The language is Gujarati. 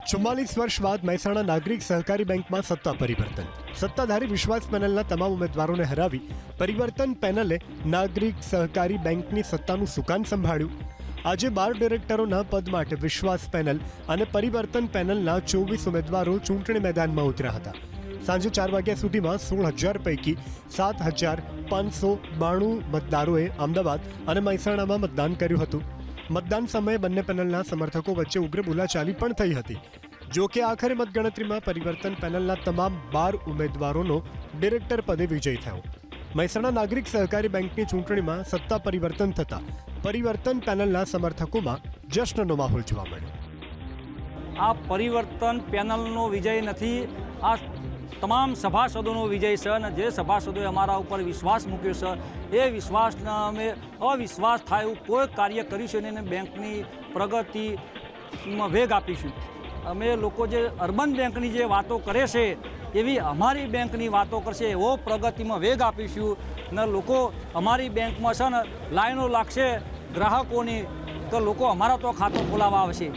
44 વર્ષ બાદ મહેસાણા નાગરિક સહકારી બેંકમાં સત્તા પરિવર્તન. સત્તાધારી વિશ્વાસ પેનલના તમામ ઉમેદવારોને હરાવી પરિવર્તન પેનલે નાગરિક સહકારી બેંકની સત્તાનું સુકાન સંભાળ્યું. આજે 12 ડિરેક્ટરોના પદ માટે વિશ્વાસ પેનલ અને પરિવર્તન પેનલના 24 ઉમેદવારો ચૂંટણી મેદાનમાં ઉતર્યા હતા. સાંજે 4 વાગ્યા સુધીમાં 16,000 પૈકી 7,592 મતદારોએ અમદાવાદ અને મહેસાણામાં મતદાન કર્યું હતું. મતદાન સમયે બંને પેનલના સમર્થકો વચ્ચે ઉગ્ર બોલાચાલી પણ થઈ હતી. જો કે આખરે મતગણતરીમાં પરિવર્તન પેનલના તમામ 12 ઉમેદવારોનો ડિરેક્ટર પદે વિજય થયો. મહેસાણા નાગરિક સહકારી બેંકની ચૂંટણીમાં સત્તા પરિવર્તન થતાં પરિવર્તન પેનલના સમર્થકોમાં જશ્નનો માહોલ જોવા મળ્યો. આ પરિવર્તન પેનલનો વિજય નથી, આ તમામ સભાસદોનો વિજય છે. અને જે સભાસદોએ અમારા ઉપર વિશ્વાસ મૂક્યો છે એ વિશ્વાસના અમે અવિશ્વાસ થાય એવું કોઈ કાર્ય કરીશું નહીં અને બેંકની પ્રગતિમાં વેગ આપીશું. અમે લોકો જે અર્બન બેંકની જે વાતો કરે છે એવી અમારી બેંકની વાતો કરશે, એવો પ્રગતિમાં વેગ આપીશું. અને લોકો અમારી બેંકમાં છે ને લાઈનો લાગશે ગ્રાહકોની, તો લોકો અમારા તો ખાતું ખોલાવવા આવશે.